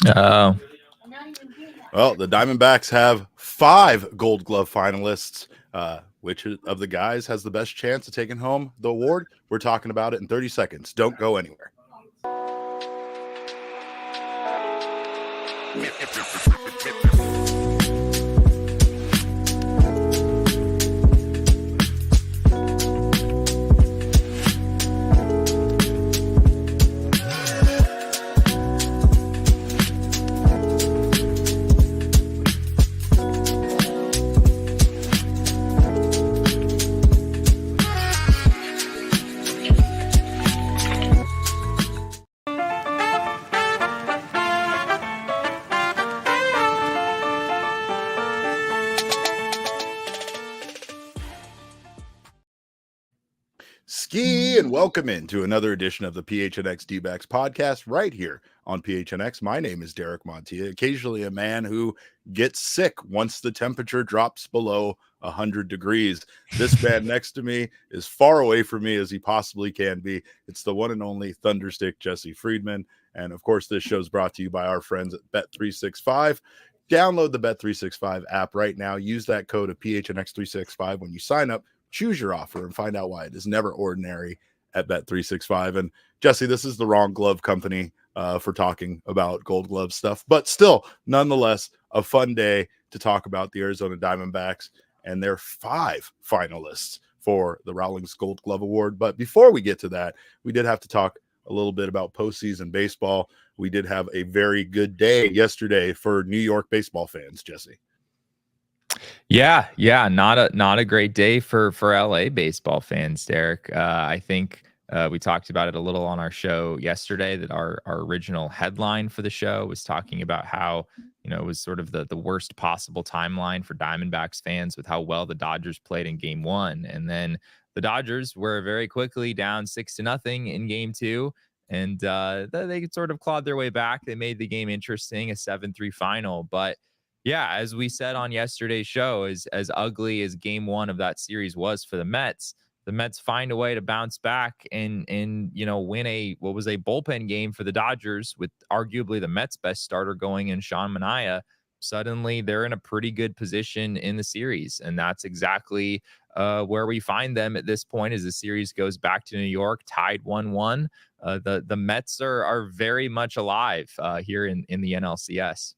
Oh, Well, the Diamondbacks have 5 Gold Glove finalists. Which of the guys has the best chance of taking home the award? We're talking about it in 30 seconds. Don't go anywhere. Ski and welcome into another edition of the PHNX D-backs podcast right here on PHNX. My name is Derek Montia, occasionally a man who gets sick once the temperature drops below 100 degrees. This man next to me is far away from me as he possibly can be. It's the one and only Thunderstick Jesse Friedman. And of course, this show is brought to you by our friends at Bet365. Download the Bet365 app right now. Use that code of PHNX365 when you sign up. Choose your offer and find out why it is never ordinary at Bet365. And Jesse, this is the wrong glove company for talking about Gold Glove stuff, but still, nonetheless, a fun day to talk about the Arizona Diamondbacks and their 5 finalists for the Rawlings Gold Glove Award. But before we get to that, we did have to talk a little bit about postseason baseball. We did have a very good day yesterday for New York baseball fans, Jesse. yeah, not a great day for LA baseball fans, Derek. I think we talked about it a little on our show yesterday, that our original headline for the show was talking about how, it was sort of the worst possible timeline for Diamondbacks fans with how well the Dodgers played in game 1. And then the Dodgers were very quickly down 6-0 in game 2. And they sort of clawed their way back. They made the game interesting, a 7-3 final. But yeah, as we said on yesterday's show, as ugly as game 1 of that series was for the Mets find a way to bounce back and win a bullpen game for the Dodgers with arguably the Mets' best starter going in Sean Manaea. Suddenly, they're in a pretty good position in the series, and that's exactly where we find them at this point as the series goes back to New York, tied 1-1. The Mets are very much alive here in the NLCS.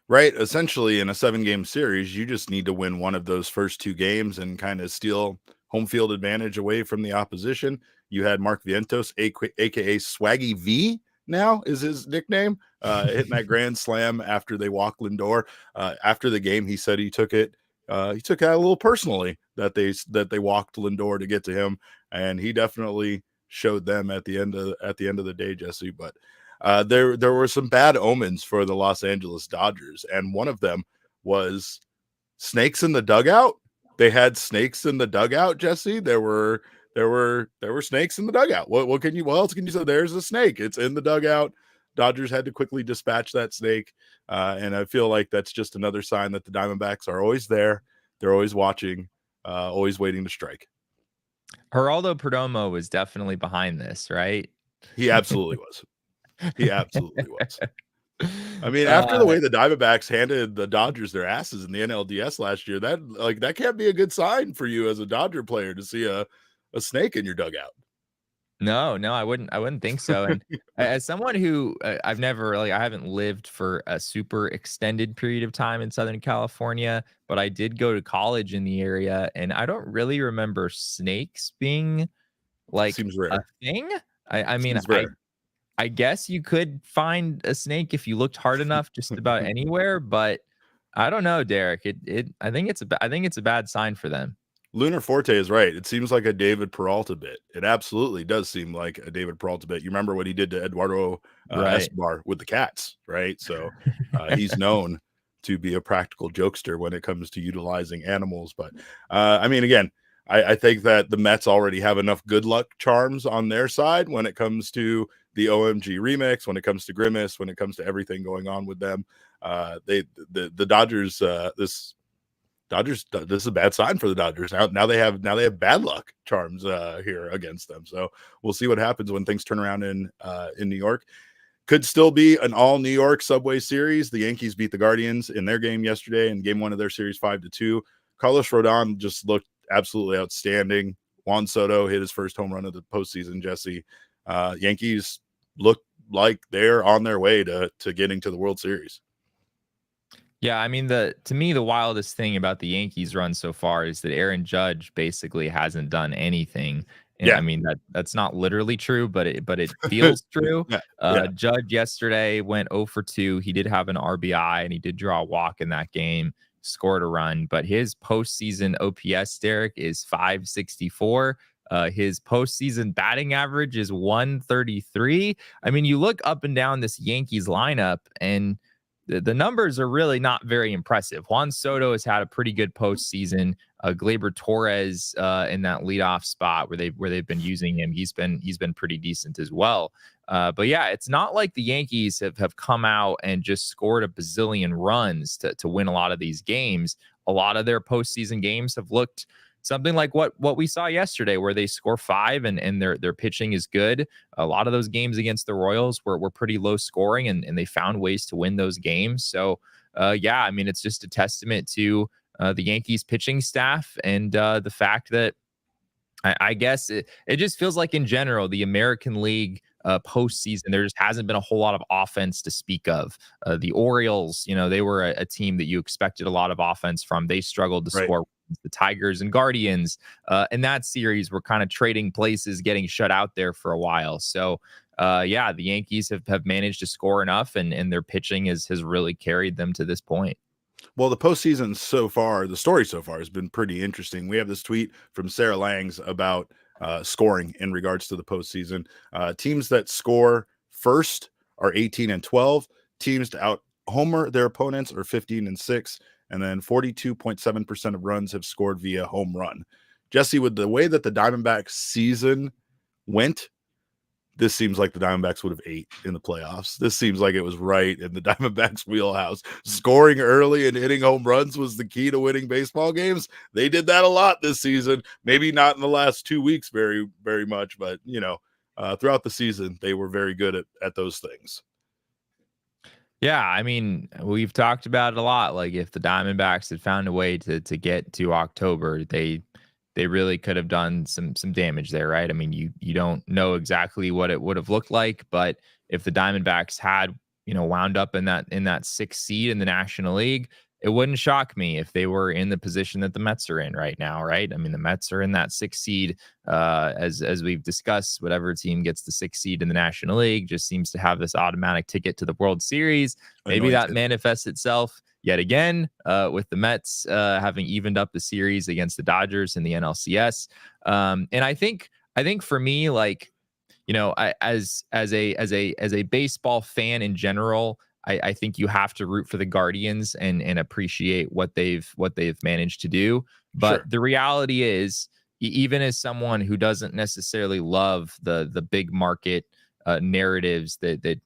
Right. Essentially, in a 7-game series, you just need to win one of those first 2 games and kind of steal home field advantage away from the opposition. You had Mark Vientos, aka Swaggy V, now is his nickname, hitting that grand slam after they walked Lindor. After the game, he said he took it a little personally that they walked Lindor to get to him, and he definitely showed them at the end of the day, Jesse. But there were some bad omens for the Los Angeles Dodgers, and one of them was snakes in the dugout. They had snakes in the dugout, Jesse. There were snakes in the dugout. What else can you say? There's a snake. It's in the dugout. Dodgers had to quickly dispatch that snake, and I feel like that's just another sign that the Diamondbacks are always there. They're always watching, always waiting to strike. Geraldo Perdomo was definitely behind this, right? He absolutely was. He absolutely was. I mean, after the way the Diamondbacks handed the Dodgers their asses in the NLDS last year, that can't be a good sign for you as a Dodger player to see a snake in your dugout. No, I wouldn't think so. And as someone who I haven't lived for a super extended period of time in Southern California, but I did go to college in the area, and I don't really remember snakes being like Seems rare. a thing. I mean, Seems rare. I guess you could find a snake if you looked hard enough just about anywhere, but I don't know, Derek. I think it's a bad sign for them. Lunar Forte is right. It seems like a David Peralta bit. It absolutely does seem like a David Peralta bit. You remember what he did to Eduardo Escobar with the cats, right? So he's known to be a practical jokester when it comes to utilizing animals. But I mean, again, I think that the Mets already have enough good luck charms on their side when it comes to the OMG remix, when it comes to Grimace, when it comes to everything going on with them. The Dodgers, this is a bad sign for the Dodgers. Now they have bad luck charms here against them. So we'll see what happens when things turn around in New York. could still be an all New York Subway series. The Yankees beat the Guardians in their game yesterday in game 1 of their series 5-2. Carlos Rodon just looked absolutely outstanding. Juan Soto hit his first home run of the postseason, Jesse. Yankees look like they're on their way to getting to the World Series. Yeah, I mean, to me, the wildest thing about the Yankees run so far is that Aaron Judge basically hasn't done anything. And I mean, that's not literally true, but it feels true. Judge yesterday went 0 for 2. He did have an RBI and he did draw a walk in that game, scored a run, but his postseason OPS, Derek, is 564. His postseason batting average is 133. I mean, you look up and down this Yankees lineup and the numbers are really not very impressive. Juan Soto has had a pretty good postseason. Gleyber Torres in that leadoff spot where they've been using him, he's been pretty decent as well. But yeah, it's not like the Yankees have come out and just scored a bazillion runs to win a lot of these games. A lot of their postseason games have looked something like what we saw yesterday, where they score 5 and their pitching is good. A lot of those games against the Royals were pretty low scoring, and they found ways to win those games. So yeah, I mean, it's just a testament to the Yankees pitching staff and the fact that I guess it just feels like in general, the American League postseason, there just hasn't been a whole lot of offense to speak of. The Orioles, they were a team that you expected a lot of offense from. They struggled to score. The Tigers and Guardians in that series were kind of trading places, getting shut out there for a while. So yeah, the Yankees have managed to score enough, and their pitching has really carried them to this point. Well, the postseason so far, the story so far has been pretty interesting. We have this tweet from Sarah Langs about scoring in regards to the postseason. Teams that score first are 18-12. Teams to out homer their opponents are 15-6. And then 42.7% of runs have scored via home run. Jesse, with the way that the Diamondbacks season went, this seems like the Diamondbacks would have ate in the playoffs. This seems like it was right in the Diamondbacks wheelhouse. Scoring early and hitting home runs was the key to winning baseball games. They did that a lot this season. Maybe not in the last 2 weeks very, very much, but, throughout the season, they were very good at those things. Yeah, I mean, we've talked about it a lot. Like, if the Diamondbacks had found a way to get to October, they really could have done some damage there, right? I mean, you don't know exactly what it would have looked like, but if the Diamondbacks had, wound up in that 6th seed in the National League, it wouldn't shock me if they were in the position that the Mets are in right now, right? I mean, the Mets are in that 6th seed. As we've discussed, whatever team gets the 6th seed in the National League just seems to have this automatic ticket to the World Series. Maybe that manifests itself yet again with the Mets having evened up the series against the Dodgers in the NLCS. And I think for me, like, as a baseball fan in general, I think you have to root for the Guardians and appreciate what they've managed to do. But the reality is, even as someone who doesn't necessarily love the big market narratives that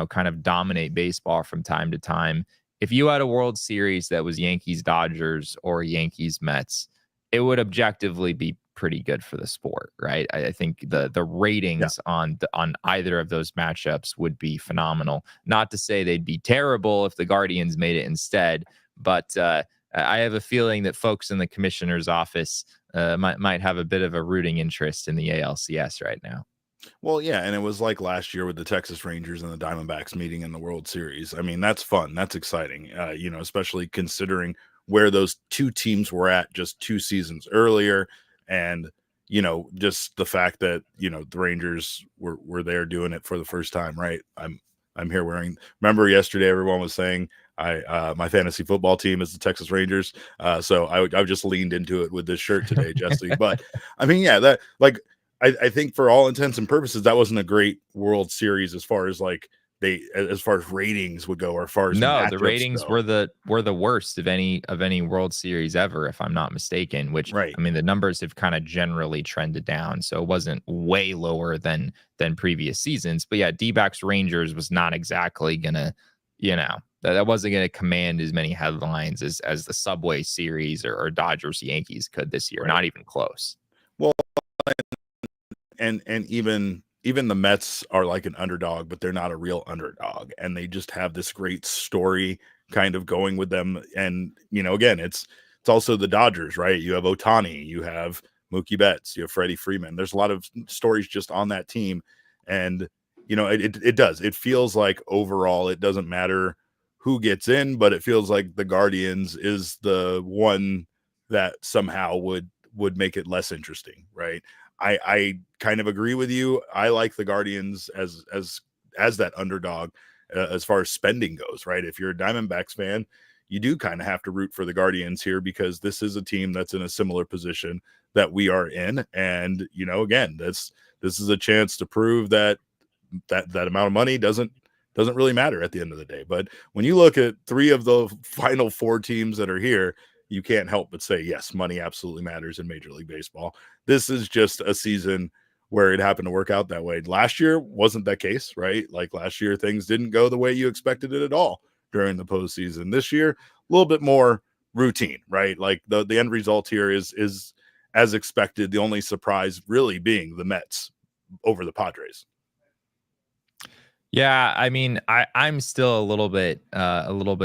kind of dominate baseball from time to time, if you had a World Series that was Yankees Dodgers or Yankees Mets, it would objectively be pretty good for the sport, right? I think the ratings on either of those matchups would be phenomenal. Not to say they'd be terrible if the Guardians made it instead, but I have a feeling that folks in the commissioner's office might have a bit of a rooting interest in the ALCS right now. Well, yeah, and it was like last year with the Texas Rangers and the Diamondbacks meeting in the World Series. I mean, that's fun. That's exciting, especially considering where those two teams were at just 2 seasons earlier. And, just the fact that, the Rangers were there doing it for the first time, right? I'm here remember yesterday, everyone was saying my fantasy football team is the Texas Rangers. So I just leaned into it with this shirt today, Jesse. But I mean, yeah, that I think for all intents and purposes, that wasn't a great World Series as far as ratings would go, or as far as the ratings were the worst of any World Series ever, if I'm not mistaken. Which, I mean, the numbers have kind of generally trended down, so it wasn't way lower than previous seasons. But yeah, D-backs Rangers was not exactly gonna, that wasn't gonna command as many headlines as the Subway Series or Dodgers Yankees could this year. Not even close. Well, and even even the Mets are like an underdog, but they're not a real underdog. And they just have this great story kind of going with them. And, again, it's also the Dodgers, right? You have Ohtani, you have Mookie Betts, you have Freddie Freeman. There's a lot of stories just on that team. And, it does. It feels like overall, it doesn't matter who gets in, but it feels like the Guardians is the one that somehow would make it less interesting, right? I kind of agree with you. I like the Guardians as that underdog as far as spending goes, right? If you're a Diamondbacks fan, you do kind of have to root for the Guardians here because this is a team that's in a similar position that we are in, and again, this is a chance to prove that amount of money doesn't really matter at the end of the day. But when you look at 3 of the final 4 teams that are here, you can't help but say, yes, money absolutely matters in Major League Baseball. This is just a season where it happened to work out that way. Last year wasn't that case, right? Like last year, things didn't go the way you expected it at all during the postseason. This year, a little bit more routine, right? Like the end result here is as expected. The only surprise really being the Mets over the Padres. Yeah, I mean, I'm still a little bit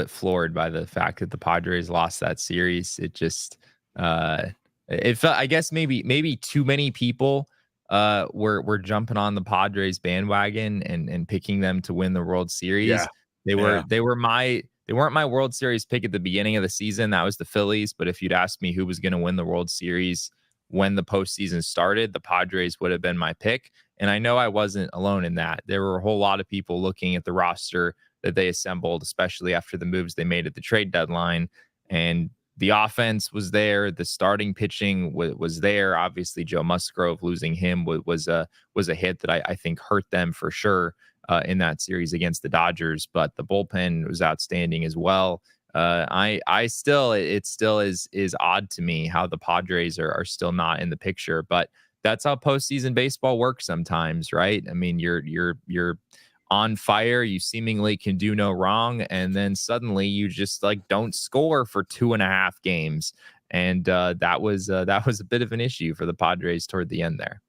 floored by the fact that the Padres lost that series. It just it felt, I guess maybe too many people were jumping on the Padres bandwagon and picking them to win the World Series. Yeah. They weren't my World Series pick at the beginning of the season. That was the Phillies. But if you'd asked me who was going to win the World Series when the postseason started, the Padres would have been my pick. And I know I wasn't alone in that. There were a whole lot of people looking at the roster that they assembled, especially after the moves they made at the trade deadline. And the offense was there. The starting pitching was there. Obviously, Joe Musgrove, losing him was a hit that I think hurt them for sure in that series against the Dodgers. But the bullpen was outstanding as well. It still is odd to me how the Padres are still not in the picture, but that's how postseason baseball works sometimes, right? I mean, you're on fire, you seemingly can do no wrong, and then suddenly you just like don't score for 2.5 games, and that was a bit of an issue for the Padres toward the end there.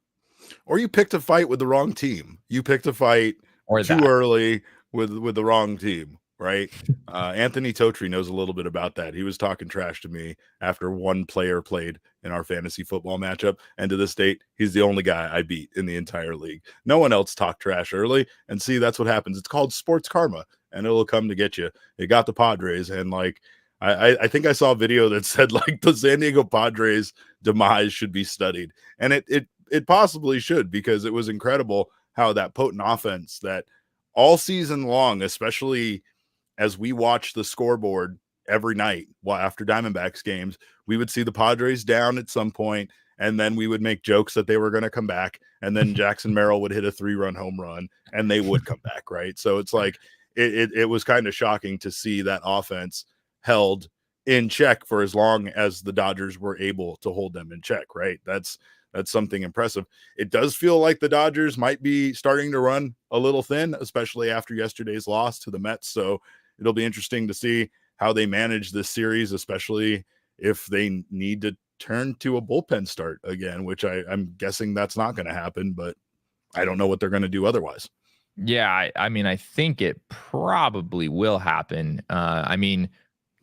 Or you picked a fight with the wrong team. You picked a fight Or too that. early with the wrong team, right? Anthony Totri knows a little bit about that. He was talking trash to me after one player played in our fantasy football matchup, and to this date, he's the only guy I beat in the entire league. No one else talked trash early, and see, that's what happens. It's called sports karma, and it'll come to get you. It got the Padres, and like I think I saw a video that said like the San Diego Padres demise should be studied, and it possibly should, because it was incredible how that potent offense that all season long, especially as we watched the scoreboard every night after Diamondbacks games, we would see the Padres down at some point, and then we would make jokes that they were going to come back, and then Jackson Merrill would hit a 3-run home run, and they would come back, right? So it's like it was kind of shocking to see that offense held in check for as long as the Dodgers were able to hold them in check, right? That's something impressive. It does feel like the Dodgers might be starting to run a little thin, especially after yesterday's loss to the Mets. So it'll be interesting to see how they manage this series, especially if they need to turn to a bullpen start again, which I'm guessing that's not going to happen, but I don't know what they're going to do otherwise. Yeah, I mean, I think it probably will happen. I mean,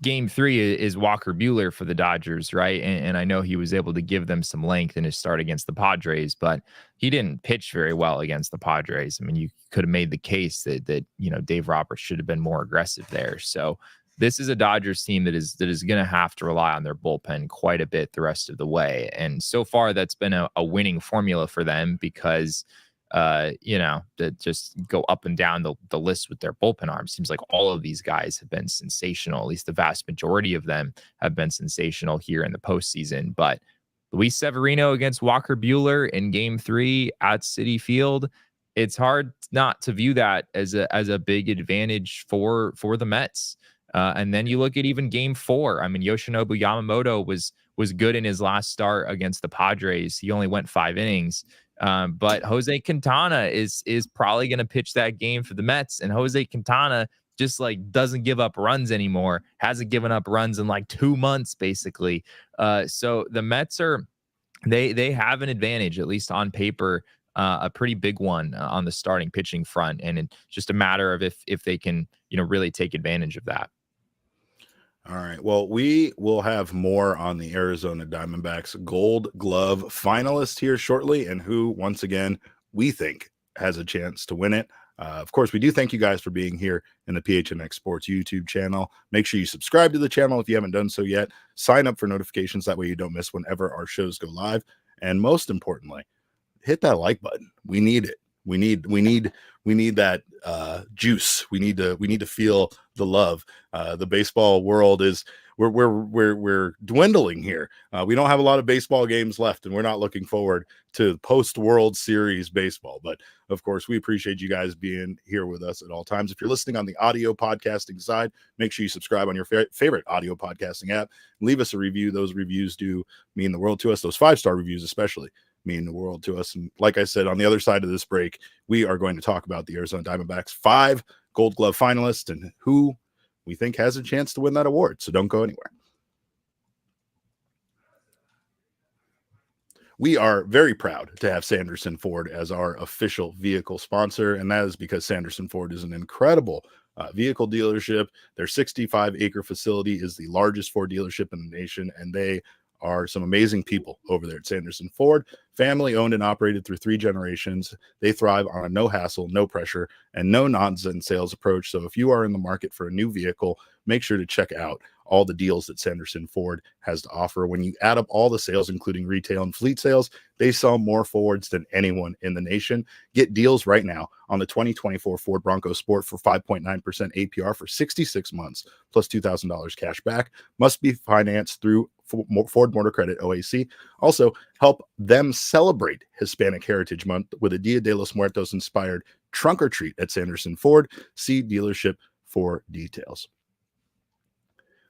Game 3 is Walker Buehler for the Dodgers, right? And I know he was able to give them some length in his start against the Padres, but he didn't pitch very well against the Padres. I mean, you could have made the case that Dave Roberts should have been more aggressive there. So this is a Dodgers team that is going to have to rely on their bullpen quite a bit the rest of the way. And so far, that's been a winning formula for them because to just go up and down the list with their bullpen arms. Seems like all of these guys have been sensational. At least the vast majority of them have been sensational here in the postseason. But Luis Severino against Walker Buehler in Game 3 at Citi Field, it's hard not to view that as a big advantage for the Mets. And then you look at even Game 4. I mean, Yoshinobu Yamamoto was good in his last start against the Padres. He only went 5 innings. But Jose Quintana is probably going to pitch that game for the Mets, and Jose Quintana just like doesn't give up runs anymore. Hasn't given up runs in like 2 months, basically. So the Mets they have an advantage, at least on paper, a pretty big one on the starting pitching front, and it's just a matter of if they can, really take advantage of that. All right. Well, we will have more on the Arizona Diamondbacks Gold Glove finalist here shortly, and who, once again, we think has a chance to win it. Of course, we do thank you guys for being here in the PHNX Sports YouTube channel. Make sure you subscribe to the channel if you haven't done so yet. Sign up for notifications. That way you don't miss whenever our shows go live. And most importantly, hit that like button. We need it. We need that juice. We need to feel the love. The baseball world is we're dwindling here. We don't have a lot of baseball games left, and we're not looking forward to post World Series baseball. But of course, we appreciate you guys being here with us at all times. If you're listening on the audio podcasting side, make sure you subscribe on your favorite audio podcasting app. Leave us a review. Those reviews do mean the world to us. Those 5-star reviews, especially, mean the world to us. And like I said, on the other side of this break, we are going to talk about the Arizona Diamondbacks 5 Gold Glove finalists and who we think has a chance to win that award. So don't go anywhere. We are very proud to have Sanderson Ford as our official vehicle sponsor, and that is because Sanderson Ford is an incredible vehicle dealership. Their 65-acre facility is the largest Ford dealership in the nation, and they are some amazing people over there at Sanderson Ford. Family owned and operated through 3 generations. They thrive on a no hassle, no pressure, and no nonsense sales approach. So if you are in the market for a new vehicle, make sure to check out all the deals that Sanderson Ford has to offer. When you add up all the sales, including retail and fleet sales, they sell more Fords than anyone in the nation. Get deals right now on the 2024 Ford Bronco Sport for 5.9% APR for 66 months, plus $2,000 cash back. Must be financed through Ford Motor Credit OAC. Also, help them celebrate Hispanic Heritage Month with a Dia de los Muertos inspired trunk or treat at Sanderson Ford. See dealership for details.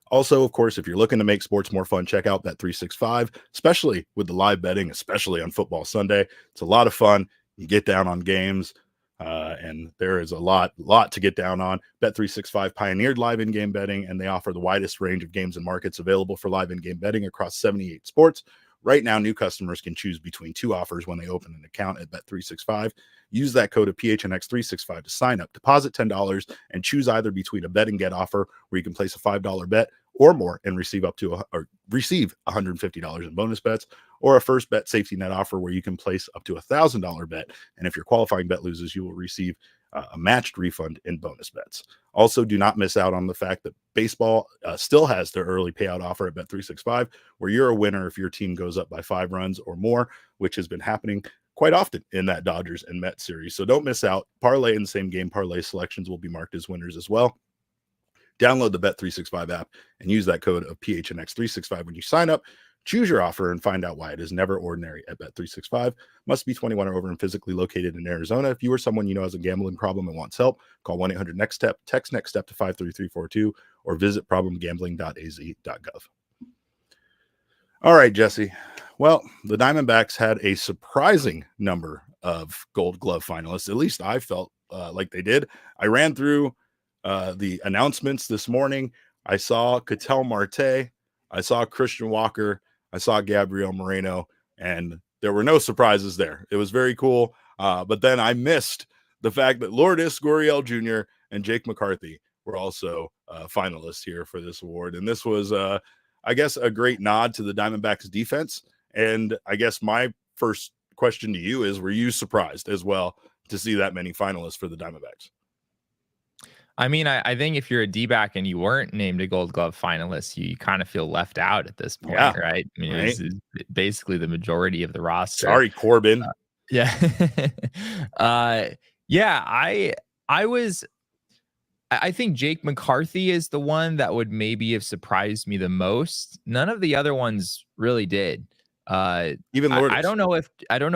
Also, of course, if you're looking to make sports more fun, check out Bet365, especially with the live betting, especially on Football Sunday. It's a lot of fun. You get down on games, and there is a lot to get down on. Bet365 pioneered live in-game betting, and they offer the widest range of games and markets available for live in-game betting across 78 sports. Right now, new customers can choose between 2 offers when they open an account at Bet365. Use that code of PHNX365 to sign up. Deposit $10 and choose either between a bet and get offer where you can place a $5 bet or more and receive $150 in bonus bets, or a first bet safety net offer where you can place up to $1,000 bet. And if your qualifying bet loses, you will receive a matched refund in bonus bets. Also, do not miss out on the fact that baseball still has their early payout offer at Bet365, where you're a winner if your team goes up by 5 runs or more, which has been happening quite often in that Dodgers and Mets series. So don't miss out. Parlay and same game parlay selections will be marked as winners as well. Download the Bet365 app and use that code of PHNX365 when you sign up. Choose your offer and find out why it is never ordinary at Bet365. Must be 21 or over and physically located in Arizona. If you or someone you know has a gambling problem and wants help, call 1-800-NEXT-STEP, text NEXT STEP to 53342, or visit problemgambling.az.gov. All right, Jesse. Well, the Diamondbacks had a surprising number of Gold Glove finalists. At least I felt like they did. I ran through the announcements this morning. I saw Ketel Marte. I saw Christian Walker. I saw Gabriel Moreno, and there were no surprises there. It was very cool. But then I missed the fact that Lourdes, Gurriel Jr., and Jake McCarthy were also finalists here for this award. And this was, I guess, a great nod to the Diamondbacks defense. And I guess my first question to you is, were you surprised as well to see that many finalists for the Diamondbacks? I mean, I think if you're a D-back and you weren't named a Gold Glove finalist, you kind of feel left out at this point, Yeah, right? I mean, right. This is basically the majority of the roster. Sorry, Corbin. Yeah. Yeah, I think Jake McCarthy is the one that would maybe have surprised me the most. None of the other ones really did. Even Lourdes. I don't know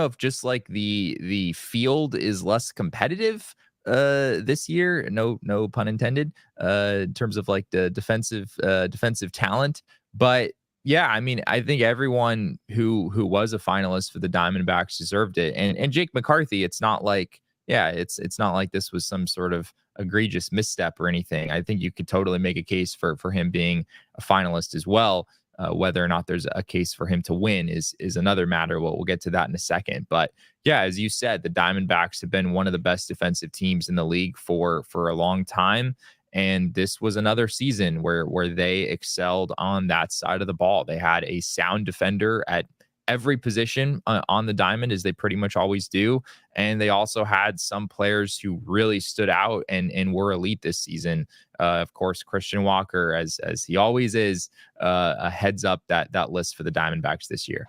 if just like the field is less competitive this year, no pun intended, in terms of like the defensive talent. But yeah, I mean, I think everyone who was a finalist for the Diamondbacks deserved it. And Jake McCarthy, it's not like this was some sort of egregious misstep or anything. I think you could totally make a case for him being a finalist as well. Whether or not there's a case for him to win is another matter. We'll get to that in a second. But yeah, as you said, the Diamondbacks have been one of the best defensive teams in the league for a long time. And this was another season where they excelled on that side of the ball. They had a sound defender at every position on the diamond, as they pretty much always do. And they also had some players who really stood out and were elite this season. Of course, Christian Walker, as he always is, heads up that list for the Diamondbacks this year.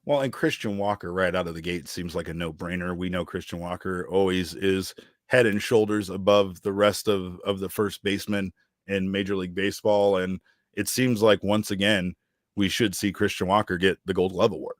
Well, and Christian Walker right out of the gate seems like a no-brainer. We know Christian Walker always is head and shoulders above the rest of the first baseman in Major League Baseball. And it seems like once again, we should see Christian Walker get the Gold Glove Award.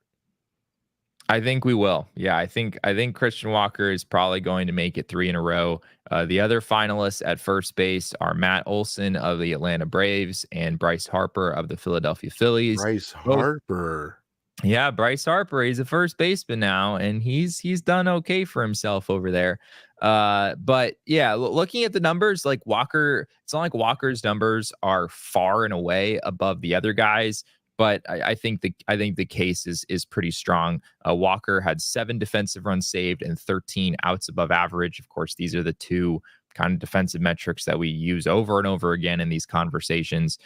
I think we will. Yeah, I think Christian Walker is probably going to make it 3 in a row. The other finalists at first base are Matt Olson of the Atlanta Braves and Bryce Harper of the Philadelphia Phillies. Bryce Harper. Yeah, Bryce Harper. He's a first baseman now, and he's done okay for himself over there. But yeah, looking at the numbers, like Walker, it's not like Walker's numbers are far and away above the other guys. But I think the case is pretty strong. Walker had 7 defensive runs saved and 13 outs above average. Of course, these are the two kind of defensive metrics that we use over and over again in these conversations.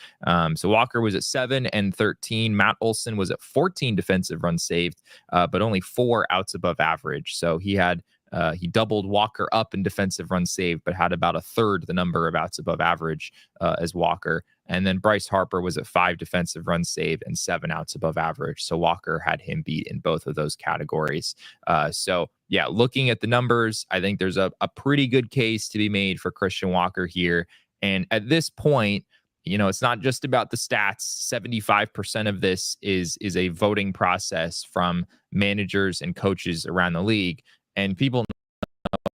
So Walker was at 7 and 13. Matt Olson was at 14 defensive runs saved, but only 4 outs above average. So he doubled Walker up in defensive runs saved, but had about a third the number of outs above average as Walker. And then Bryce Harper was at 5 defensive runs saved and 7 outs above average. So Walker had him beat in both of those categories. So yeah, looking at the numbers, I think there's a pretty good case to be made for Christian Walker here. And at this point, it's not just about the stats. 75% of this is a voting process from managers and coaches around the league. And people know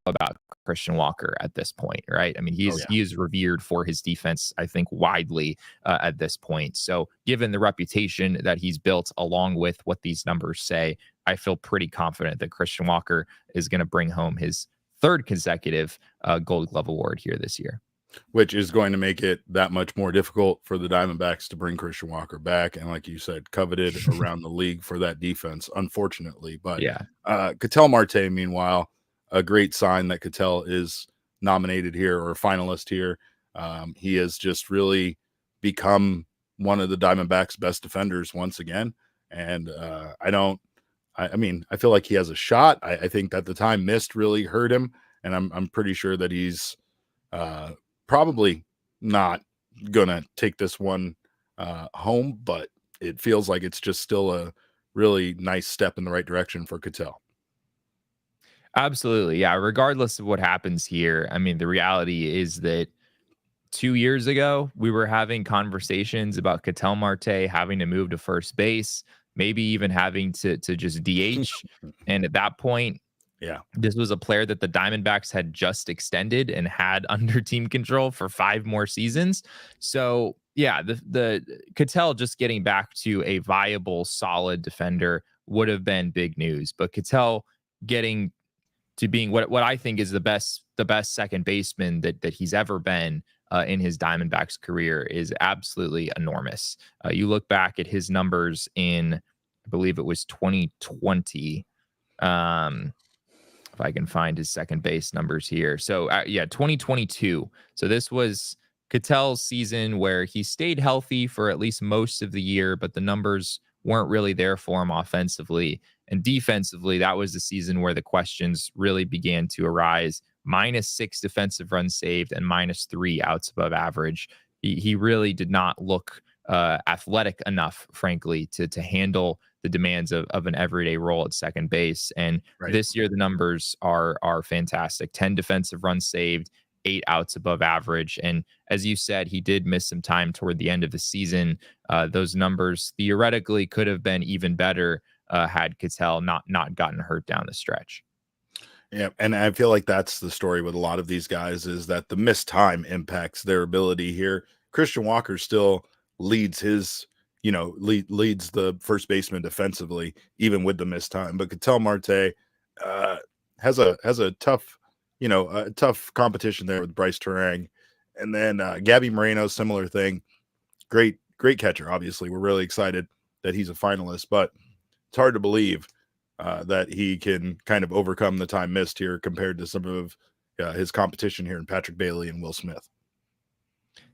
about Christian Walker at this point, right? I mean, he is revered for his defense, I think, widely at this point. So given the reputation that he's built along with what these numbers say, I feel pretty confident that Christian Walker is going to bring home his 3rd consecutive Gold Glove Award here this year. Which is going to make it that much more difficult for the Diamondbacks to bring Christian Walker back. And like you said, coveted around the league for that defense, unfortunately. But yeah, Ketel Marte, meanwhile, a great sign that Ketel is nominated here or a finalist here. He has just really become one of the Diamondbacks' best defenders once again. And I feel like he has a shot. I think that the time missed really hurt him. And I'm pretty sure that he's probably not gonna take this one home, but it feels like it's just still a really nice step in the right direction for Ketel. Absolutely. Yeah. Regardless of what happens here, I mean, the reality is that 2 years ago, we were having conversations about Ketel Marte having to move to first base, maybe even having to just DH. And at that point, yeah, this was a player that the Diamondbacks had just extended and had under team control for 5 more seasons. So yeah, the Ketel just getting back to a viable, solid defender would have been big news. But Ketel getting to being what I think is the best second baseman that he's ever been in his Diamondbacks career is absolutely enormous. You look back at his numbers in, I believe it was 2020. If I can find his second base numbers here. So 2022. So this was Ketel's season where he stayed healthy for at least most of the year, but the numbers weren't really there for him offensively. And defensively, that was the season where the questions really began to arise. -6 defensive runs saved and -3 outs above average. He really did not look athletic enough, frankly, to handle the demands of an everyday role at second base. And this year, the numbers are fantastic. 10 defensive runs saved, 8 outs above average. And as you said, he did miss some time toward the end of the season. Those numbers theoretically could have been even better had Ketel not gotten hurt down the stretch. Yeah, and I feel like that's the story with a lot of these guys is that the missed time impacts their ability here. Christian Walker still leads his, leads the first baseman defensively, even with the missed time. But Ketel Marte has a tough, a tough competition there with Bryce Terang. And then Gabby Moreno, similar thing. Great great catcher. Obviously, we're really excited that he's a finalist, but it's hard to believe that he can kind of overcome the time missed here compared to some of his competition here in Patrick Bailey and Will Smith.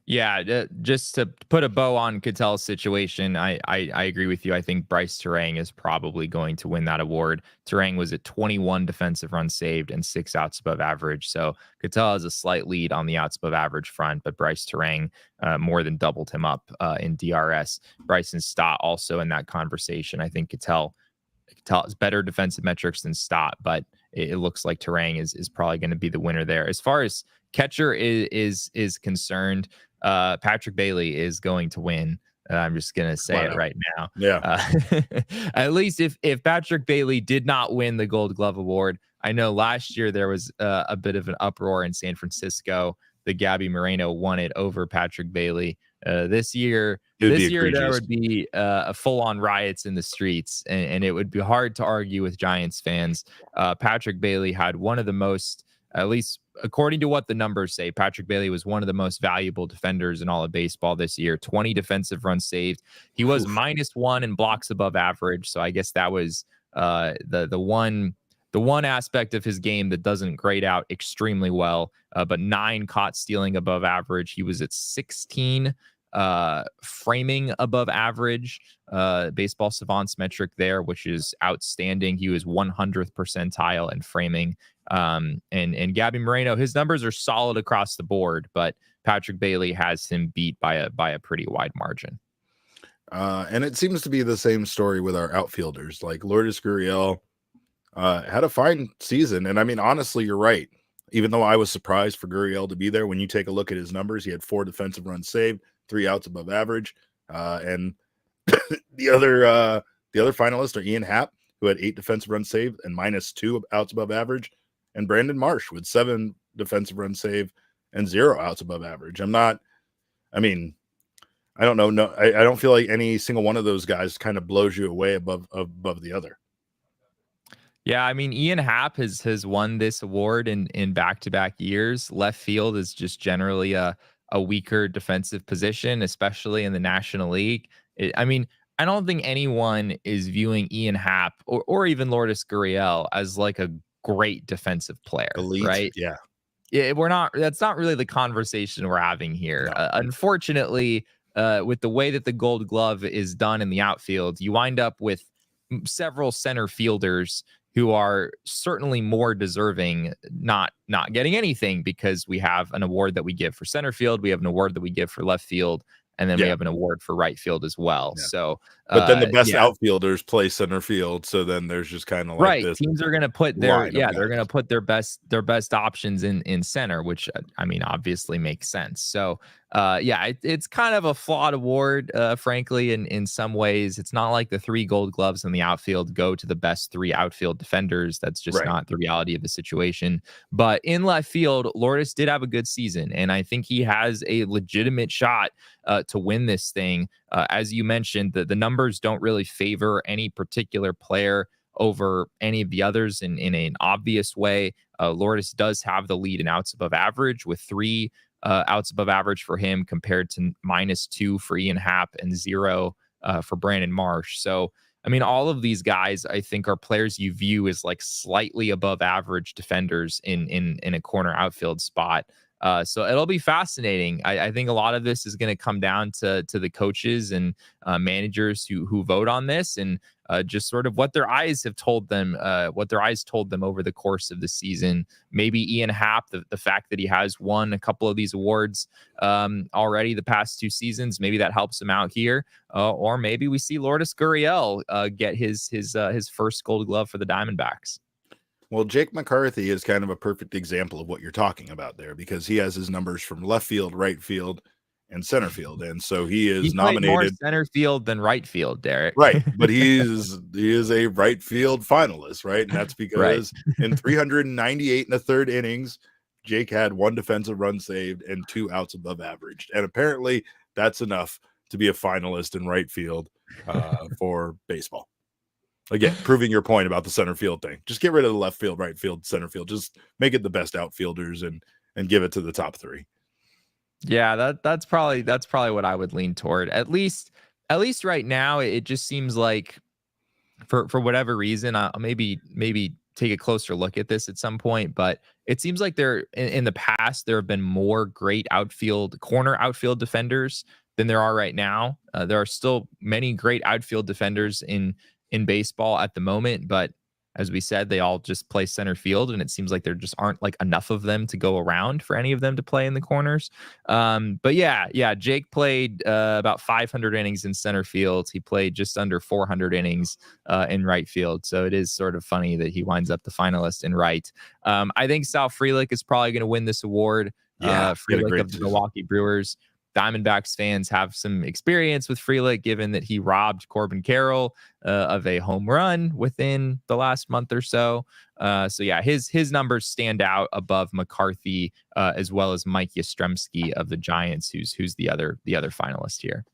Yeah, just to put a bow on Ketel's situation, I agree with you. I think Bryce Terang is probably going to win that award. Terang was at 21 defensive runs saved and 6 outs above average. So Ketel has a slight lead on the outs above average front, but Bryce Terang more than doubled him up in DRS. Bryson Stott also in that conversation. I think Ketel has better defensive metrics than Stott, but it looks like Terang is probably going to be the winner there. As far as catcher is concerned, Patrick Bailey is going to win. I'm just going to say it right now. Yeah. At least if Patrick Bailey did not win the Gold Glove Award, I know last year there was a bit of an uproar in San Francisco. The Gabby Moreno won it over Patrick Bailey. This year there would be a full-on riots in the streets, and it would be hard to argue with Giants fans. Patrick Bailey had one of the most, at least according to what the numbers say, Patrick Bailey was one of the most valuable defenders in all of baseball this year. 20 defensive runs saved. He was -1 in blocks above average, so I guess that was the one aspect of his game that doesn't grade out extremely well. But 9 caught stealing above average. He was at 16 framing above average, baseball savants metric there, which is outstanding. He was 100th percentile in framing. And Gabby Moreno, his numbers are solid across the board, but Patrick Bailey has him beat by a pretty wide margin. And it seems to be the same story with our outfielders. Like Lourdes Gurriel had a fine season. And I mean, honestly, you're right. Even though I was surprised for Gurriel to be there, when you take a look at his numbers, he had 4 defensive runs saved, 3 outs above average. And the other finalists are Ian Happ, who had 8 defensive runs saved and -2 outs above average, and Brandon Marsh with 7 defensive runs saved and 0 outs above average. I don't know. No, I don't feel like any single one of those guys kind of blows you away above the other. Yeah, I mean, Ian Happ has won this award in back-to-back years. Left field is just generally a weaker defensive position, especially in the National League. I don't think anyone is viewing Ian Happ or even Lourdes Gurriel as like a great defensive player, Elite, right? Yeah, we're not. That's not really the conversation we're having here. No. Unfortunately, with the way that the Gold Glove is done in the outfield, you wind up with several center fielders who are certainly more deserving not getting anything, because we have an award that we give for center field, we have an award that we give for left field, and then we have an award for right field as well. Yeah. So, but then the best outfielders play center field. So then there's just kind of like this. Teams are going to put they're going to put their best options in center, which obviously makes sense. So, it's kind of a flawed award, frankly, in some ways. It's not like the 3 Gold Gloves in the outfield go to the best 3 outfield defenders. That's just not the reality of the situation. But in left field, Lourdes did have a good season, and I think he has a legitimate shot to win this thing. As you mentioned, the numbers don't really favor any particular player over any of the others in an obvious way. Lourdes does have the lead in outs above average, with 3 outs above average for him compared to -2 for Ian Happ and 0 for Brandon Marsh. So, all of these guys, I think, are players you view as like slightly above average defenders in a corner outfield spot. So it'll be fascinating. I think a lot of this is going to come down to the coaches and managers who vote on this, and just sort of what their eyes have told them, over the course of the season. Maybe Ian Happ, the fact that he has won a couple of these awards already the past 2 seasons, maybe that helps him out here. Or maybe we see Lourdes Gurriel get his first Gold Glove for the Diamondbacks. Well, Jake McCarthy is kind of a perfect example of what you're talking about there, because he has his numbers from left field, right field, and center field, and so he's nominated more center field than right field, Derek. Right, but he is a right field finalist, right? And that's because in 398 1/3 innings, Jake had 1 defensive run saved and 2 outs above average, and apparently that's enough to be a finalist in right field for baseball. Again, proving your point about the center field thing. Just get rid of the left field, right field, center field. Just make it the best outfielders and give it to the top 3. Yeah, that's probably what I would lean toward. At least right now, it just seems like for whatever reason, I'll maybe take a closer look at this at some point. But it seems like in the past there have been more great corner outfield defenders than there are right now. There are still many great outfield defenders in baseball at the moment, but as we said, they all just play center field, and it seems like there just aren't like enough of them to go around for any of them to play in the corners. But yeah, Jake played about 500 innings in center field. He played just under 400 innings in right field. So it is sort of funny that he winds up the finalist in right. I think Sal Frelick is probably going to win this award. Yeah, he had a Frelick great of the season. Milwaukee Brewers. Diamondbacks fans have some experience with Frelick, given that he robbed Corbin Carroll of a home run within the last month or so. So yeah, his numbers stand out above McCarthy as well as Mike Yastrzemski of the Giants, who's the other finalist here.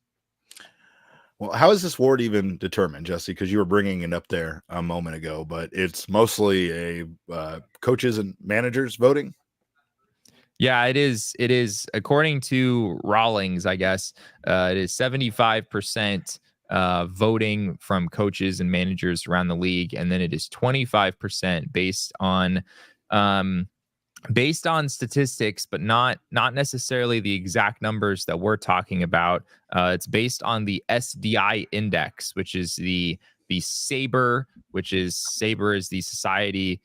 Well, how is this award even determined, Jesse? Because you were bringing it up there a moment ago, but it's mostly a coaches and managers voting. Yeah, it is. It is according to Rawlings, I guess. It is 75% voting from coaches and managers around the league, and then it is 25% based on statistics, but not necessarily the exact numbers that we're talking about. It's based on the SDI index, which is the SABR, SABR is the Society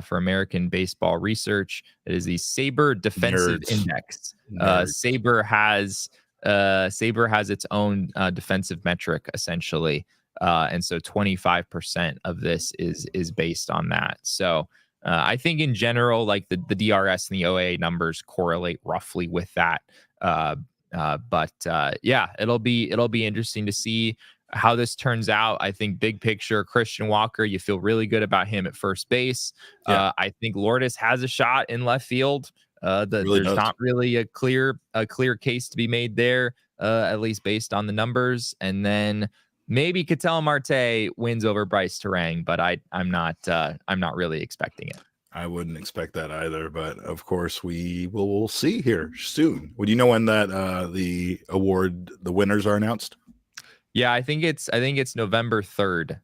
for American Baseball Research. It is the SABR Defensive Nerds. Index. Nerds. SABR has its own defensive metric essentially, and so 25% of this is based on that. So I think in general, like the DRS and the OA numbers correlate roughly with that. But yeah, it'll be interesting to see how this turns out. I think big picture, Christian Walker, you feel really good about him at first base. Yeah. I think Lourdes has a shot in left field. Really There's does. not really a clear case to be made there, at least based on the numbers. And then maybe Ketel Marte wins over Bryce Terang, but I'm not really expecting it. I wouldn't expect that either, but of course we'll see here soon. Would you know when that the winners are announced? Yeah, I think it's November 3rd.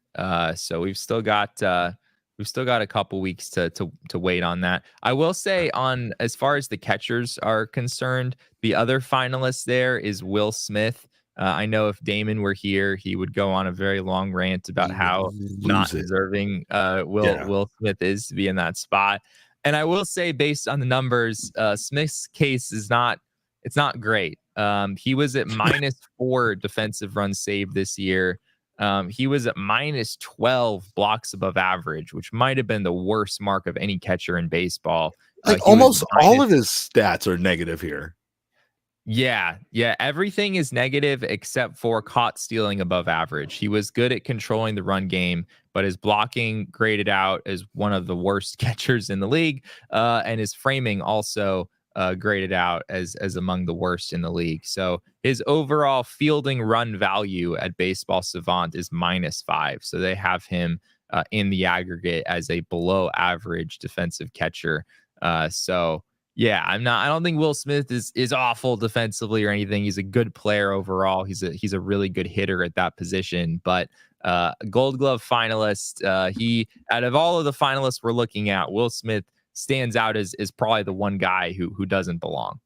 So we've still got a couple weeks to wait on that. I will say, on as far as the catchers are concerned, the other finalist there is Will Smith. I know if Damon were here, he would go on a very long rant about how not deserving Will Smith is to be in that spot. And I will say, based on the numbers, Smith's case is not great. He was at -4 defensive runs saved this year. He was at -12 blocks above average, which might have been the worst mark of any catcher in baseball. Like almost all of his stats are negative here. Yeah, everything is negative except for caught stealing above average. He was good at controlling the run game, but his blocking graded out as one of the worst catchers in the league, and his framing also graded out as among the worst in the league. So his overall fielding run value at Baseball Savant is -5. So they have him in the aggregate as a below average defensive catcher. So yeah, I don't think Will Smith is awful defensively or anything. He's a good player overall. He's a really good hitter at that position. But Gold Glove finalist, he out of all of the finalists we're looking at, Will Smith stands out as probably the one guy who doesn't belong.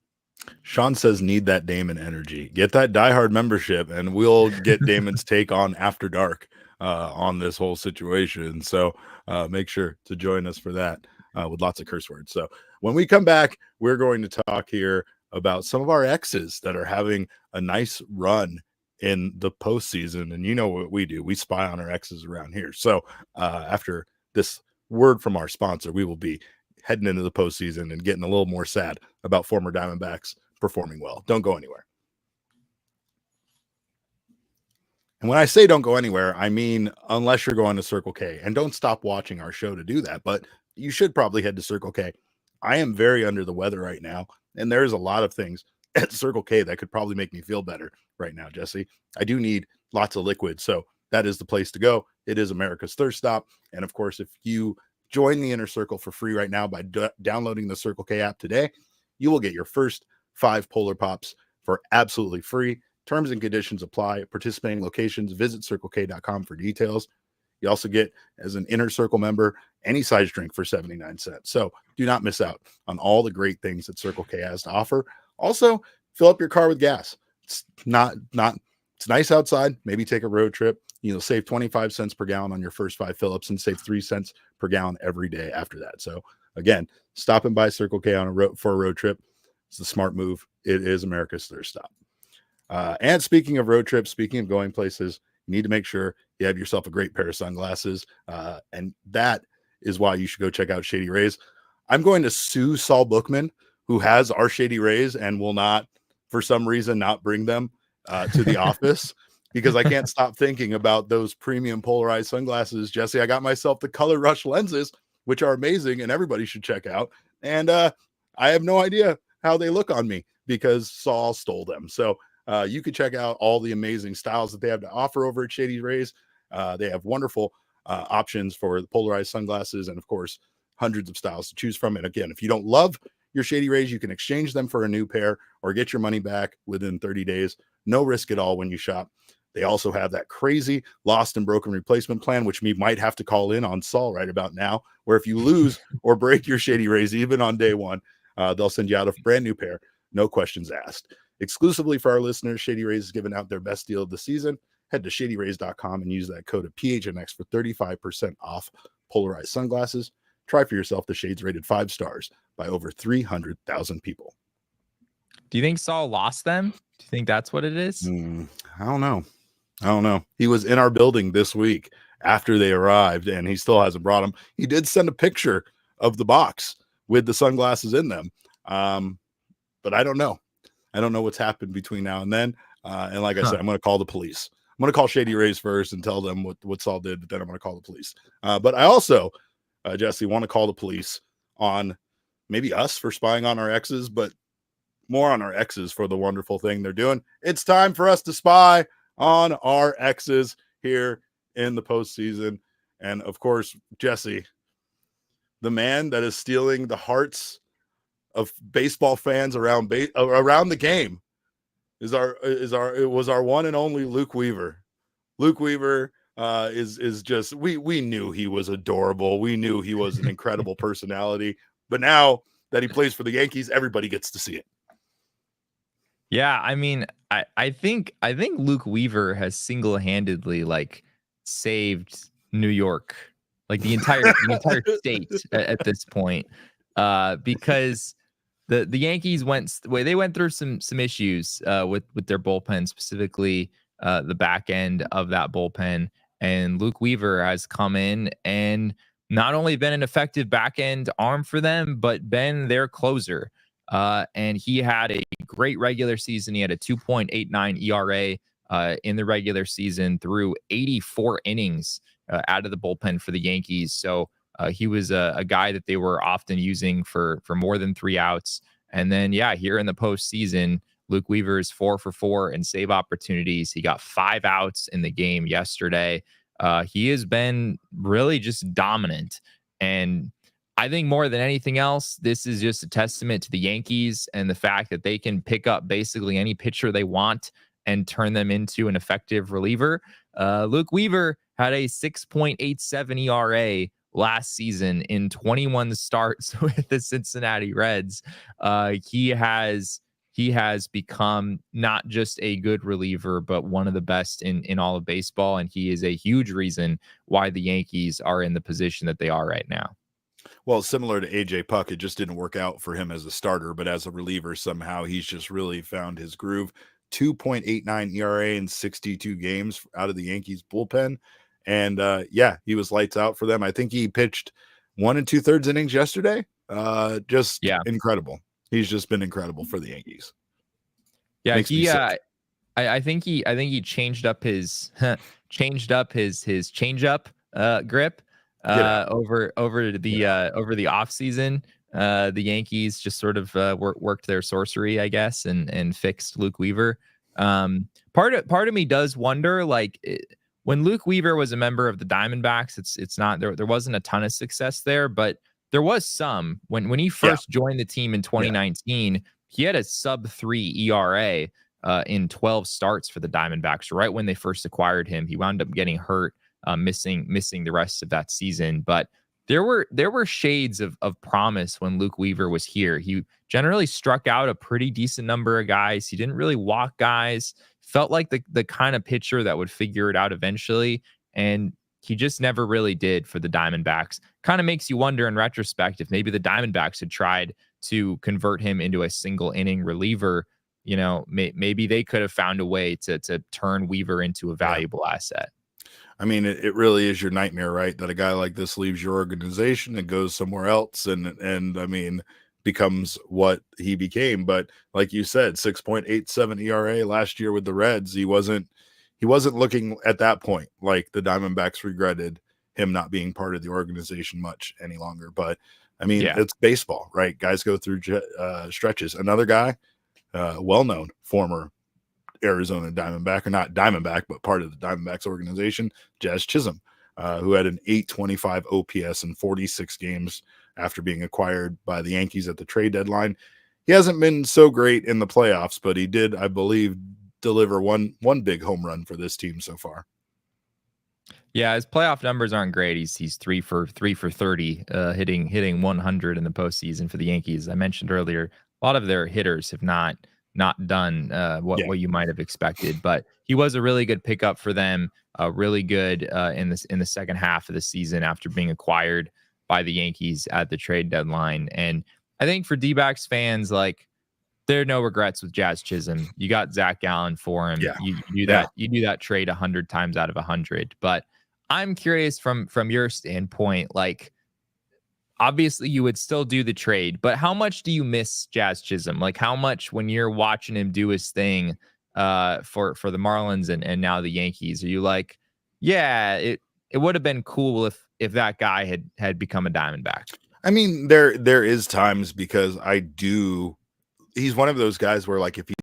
Sean says, need that Damon energy. Get that diehard membership, and we'll get Damon's take on After Dark on this whole situation. So make sure to join us for that with lots of curse words. So when we come back, we're going to talk here about some of our exes that are having a nice run in the postseason. And you know what we do. We spy on our exes around here. So after this word from our sponsor, we will be heading into the postseason and getting a little more sad about former Diamondbacks performing well. Don't go anywhere. And when I say don't go anywhere, I mean, unless you're going to Circle K, and don't stop watching our show to do that, but you should probably head to Circle K. I am very under the weather right now, and there's a lot of things at Circle K that could probably make me feel better right now, Jesse. I do need lots of liquid, so that is the place to go. It is America's thirst stop. And of course, if you join the Inner Circle for free right now by downloading the Circle K app today, you will get your first 5 Polar Pops for absolutely free. Terms and conditions apply. Participating locations, visit CircleK.com for details. You also get, as an Inner Circle member, any size drink for 79 cents. So do not miss out on all the great things that Circle K has to offer. Also, fill up your car with gas. It's it's nice outside. Maybe take a road trip. You'll save 25 cents per gallon on your first 5 fill-ups and save 3 cents per gallon every day after that. So again, stopping by Circle K for a road trip, it's the smart move. It is America's thirst stop. And speaking of road trips, speaking of going places, you need to make sure you have yourself a great pair of sunglasses. And that is why you should go check out Shady Rays. I'm going to sue Saul Bookman, who has our Shady Rays and will not, for some reason, not bring them to the office, because I can't stop thinking about those premium polarized sunglasses. Jesse, I got myself the Color Rush lenses, which are amazing and everybody should check out. And I have no idea how they look on me because Saul stole them. So you can check out all the amazing styles that they have to offer over at Shady Rays. They have wonderful options for the polarized sunglasses and, of course, hundreds of styles to choose from. And again, if you don't love your Shady Rays, you can exchange them for a new pair or get your money back within 30 days. No risk at all when you shop. They also have that crazy lost and broken replacement plan, which we might have to call in on Saul right about now, where if you lose or break your Shady Rays, even on day one, they'll send you out a brand new pair. No questions asked. Exclusively for our listeners, Shady Rays is giving out their best deal of the season. Head to shadyrays.com and use that code of PHNX for 35% off polarized sunglasses. Try for yourself the shades rated 5 stars by over 300,000 people. Do you think Saul lost them? Do you think that's what it is? I don't know. He was in our building this week after they arrived, and he still hasn't brought them. He did send a picture of the box with the sunglasses in them. But I don't know. I don't know what's happened between now and then. And like I said, I'm going to call the police. I'm going to call Shady Rays first and tell them what Saul did, but then I'm going to call the police. But I also, Jesse, want to call the police on maybe us for spying on our exes, but more on our exes for the wonderful thing they're doing. It's time for us to spy on our exes here in the postseason. And of course, Jesse, the man that is stealing the hearts of baseball fans around the game it was our one and only Luke Weaver. Luke Weaver is just, we knew he was adorable. We knew he was an incredible personality, but now that he plays for the Yankees, everybody gets to see it. Yeah, I mean, I think Luke Weaver has single-handedly saved New York, the entire state at this point, because the Yankees went through some issues with their bullpen, specifically the back end of that bullpen, and Luke Weaver has come in and not only been an effective back end arm for them, but been their closer. And he had a great regular season. He had a 2.89 ERA in the regular season through 84 innings out of the bullpen for the Yankees. So he was a guy that they were often using for more than 3 outs. And then, here in the postseason, Luke Weaver is 4 for 4 in save opportunities. He got 5 outs in the game yesterday. He has been really just dominant. And I think more than anything else, this is just a testament to the Yankees and the fact that they can pick up basically any pitcher they want and turn them into an effective reliever. Luke Weaver had a 6.87 ERA last season in 21 starts with the Cincinnati Reds. He has become not just a good reliever, but one of the best in all of baseball. And he is a huge reason why the Yankees are in the position that they are right now. Well, similar to AJ Puck, it just didn't work out for him as a starter, but as a reliever, somehow he's just really found his groove. 2.89 ERA in 62 games out of the Yankees bullpen. And he was lights out for them. I think he pitched 1 2/3 innings yesterday. Incredible. He's just been incredible for the Yankees. Yeah, I think he changed up his changeup grip over the off season. The Yankees just sort of worked their sorcery, I guess, and fixed Luke Weaver. Part of me does wonder, when Luke Weaver was a member of the Diamondbacks, it's not there wasn't a ton of success there, but there was some when he first joined the team in 2019. he had a sub-3 ERA in 12 starts for the Diamondbacks. Right when they first acquired him, he wound up getting hurt, missing the rest of that season. But there were shades of promise when Luke Weaver was here. He generally struck out a pretty decent number of guys. He didn't really walk guys. Felt like the kind of pitcher that would figure it out eventually, and he just never really did for the Diamondbacks. Kind of makes you wonder in retrospect if maybe the Diamondbacks had tried to convert him into a single inning reliever. You know, maybe they could have found a way to turn Weaver into a valuable asset. I mean, it really is your nightmare, right? That a guy like this leaves your organization and goes somewhere else, and I mean, becomes what he became. But like you said, 6.87 ERA last year with the Reds. He wasn't looking at that point like the Diamondbacks regretted him not being part of the organization much any longer. But I mean, Yeah. it's baseball, right? Guys go through stretches. Another guy, well-known former Arizona Diamondback, or not Diamondback, but part of the Diamondbacks organization, Jazz Chisholm, who had an 825 OPS in 46 games after being acquired by the Yankees at the trade deadline. He hasn't been so great in the playoffs, but he did, I believe, deliver one big home run for this team so far. Yeah, his playoff numbers aren't great. He's 3 for 30, hitting 100 in the postseason for the Yankees. I mentioned earlier, a lot of their hitters have not done what you might have expected, but he was a really good pickup for them. Really good in the second half of the season after being acquired by the Yankees at the trade deadline. And I think for D-backs fans, like, there are no regrets with Jazz Chisholm. You got Zach Gallen for him. Yeah. You do that trade 100 times out of 100. But I'm curious from your standpoint, like, obviously you would still do the trade, but how much do you miss Jazz Chisholm? Like, how much when you're watching him do his thing for the Marlins and now the Yankees, are you like, yeah, it would have been cool if that guy had become a Diamondback? I mean, there is times, because he's one of those guys where, like, if he's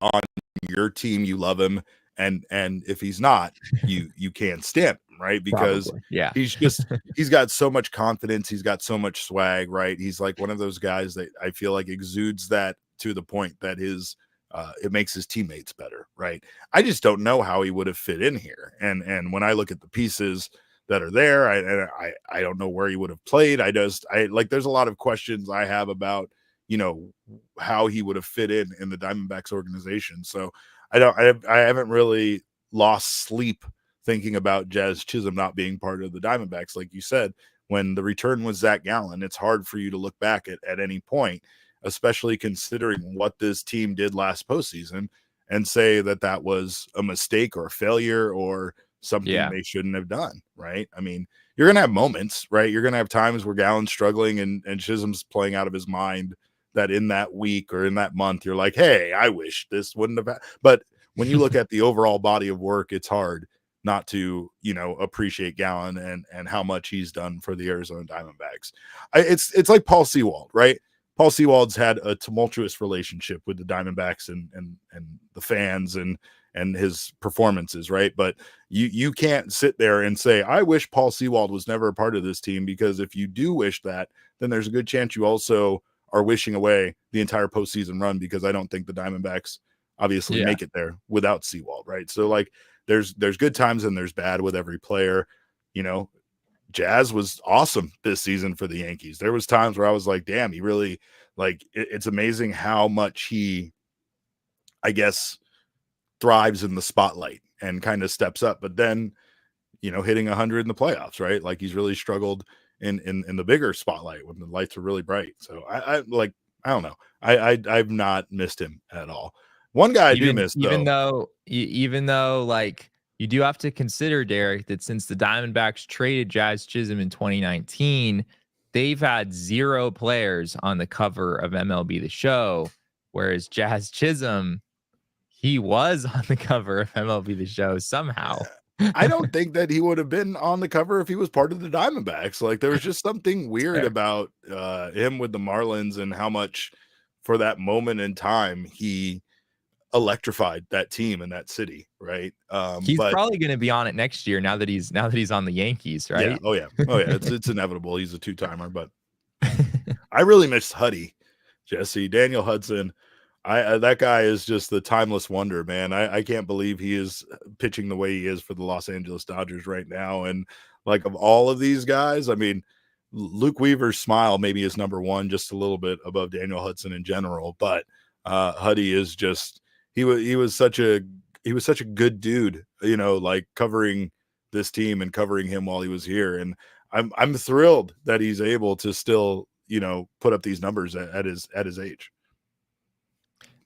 on your team, you love him, and if he's not, you can't stand him, right? Because Probably. Yeah. he's got so much confidence, he's got so much swag, right? He's like one of those guys that I feel like exudes that to the point that it makes his teammates better, right? I just don't know how he would have fit in here, and when I look at the pieces that are there, I don't know where he would have played. I like, there's a lot of questions I have about, you know, how he would have fit in the Diamondbacks organization. So I haven't really lost sleep thinking about Jazz Chisholm not being part of the Diamondbacks. Like you said, when the return was Zach Gallen, it's hard for you to look back at any point, especially considering what this team did last postseason, and say that was a mistake or a failure or something they shouldn't have done, right? I mean, you're going to have moments, right? You're going to have times where Gallen's struggling and Chisholm's playing out of his mind, that in that week or in that month, you're like, hey, I wish this wouldn't have happened. But when you look at the overall body of work, it's hard not to, you know, appreciate Gallen and how much he's done for the Arizona Diamondbacks. It's like Paul Sewald, right? Paul Sewald's had a tumultuous relationship with the Diamondbacks and the fans and his performances, right? But you can't sit there and say, I wish Paul Sewald was never a part of this team, because if you do wish that, then there's a good chance you also are wishing away the entire postseason run, because I don't think the Diamondbacks obviously make it there without Sewald, right? So, like, there's good times and there's bad with every player. You know, Jazz was awesome this season for the Yankees. There was times where I was like, damn, he really, like, it's amazing how much he, I guess, thrives in the spotlight and kind of steps up. But then, you know, hitting 100 in the playoffs, right? Like, he's really struggled in the bigger spotlight when the lights are really bright. So I don't know. I've not missed him at all. One guy I do miss, even though like, you do have to consider, Derek, that since the Diamondbacks traded Jazz Chisholm in 2019, they've had 0 players on the cover of MLB The Show, whereas Jazz Chisholm, he was on the cover of MLB The Show somehow. I don't think that he would have been on the cover if he was part of the Diamondbacks. Like, there was just something weird about him with the Marlins, and how much for that moment in time he electrified that team and that city, right? He's but probably going to be on it next year now that he's on the Yankees, right? Yeah. Oh yeah. It's inevitable. He's a 2-timer, but I really miss Huddy. Jesse, Daniel Hudson. That guy is just the timeless wonder, man. I can't believe he is pitching the way he is for the Los Angeles Dodgers right now. And like, of all of these guys, I mean, Luke Weaver's smile maybe is number one, just a little bit above Daniel Hudson in general. But Huddy is just he was such a good dude, you know, like covering this team and covering him while he was here. And I'm thrilled that he's able to still, you know, put up these numbers at his age.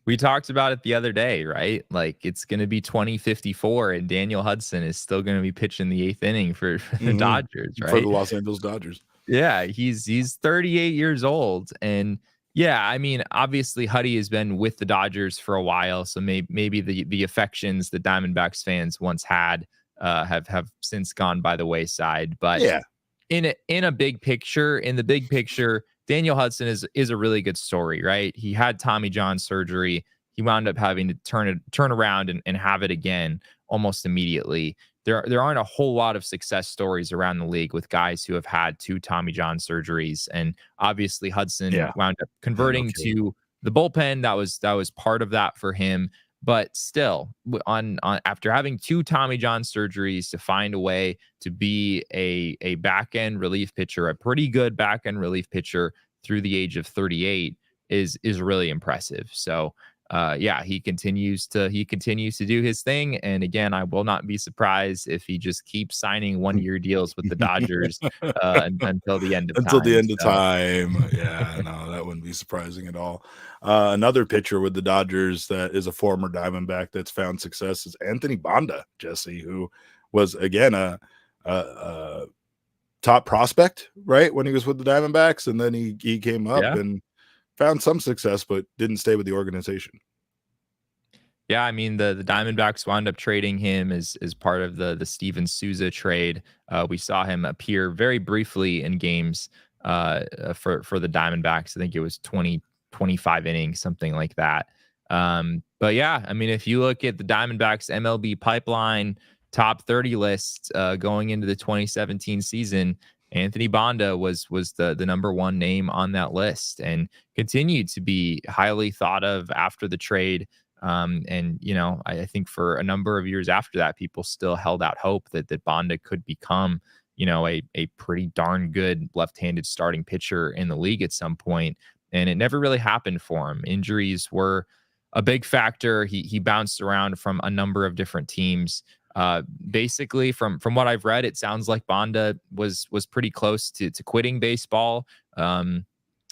We talked about it the other day, right? Like, it's going to be 2054 and Daniel Hudson is still going to be pitching the 8th inning for the Dodgers, right? For the Los Angeles Dodgers. Yeah, he's 38 years old. And yeah, I mean, obviously Huddy has been with the Dodgers for a while, so maybe the affections the Diamondbacks fans once had have since gone by the wayside. But yeah, in the big picture, Daniel Hudson is a really good story, right? He had Tommy John surgery. He wound up having to turn around and have it again almost immediately. There aren't a whole lot of success stories around the league with guys who have had 2 Tommy John surgeries, and obviously Hudson wound up converting to the bullpen. That was part of that for him. But still, on after having 2 Tommy John surgeries, to find a way to be a back end relief pitcher, a pretty good back end relief pitcher through the age of 38 is really impressive. So yeah, he continues to do his thing. And again, I will not be surprised if he just keeps signing 1-year deals with the Dodgers until the end of time. Yeah, no, that wouldn't be surprising at all. Another pitcher with the Dodgers that is a former Diamondback that's found success is Anthony Banda, Jesse, who was again a top prospect, right, when he was with the Diamondbacks, and then he came up and found some success, but didn't stay with the organization. Yeah, I mean, the Diamondbacks wound up trading him as part of the Steven Souza trade. We saw him appear very briefly in games for the Diamondbacks. I think it was 25 innings, something like that. But yeah, I mean, if you look at the Diamondbacks MLB pipeline top 30 list going into the 2017 season, Anthony Banda was the number one name on that list and continued to be highly thought of after the trade. And, you know, I think for a number of years after that, people still held out hope that Banda could become, you know, a pretty darn good left-handed starting pitcher in the league at some point. And it never really happened for him. Injuries were a big factor. He bounced around from a number of different teams. Basically, from what I've read, it sounds like Banda was pretty close to quitting baseball.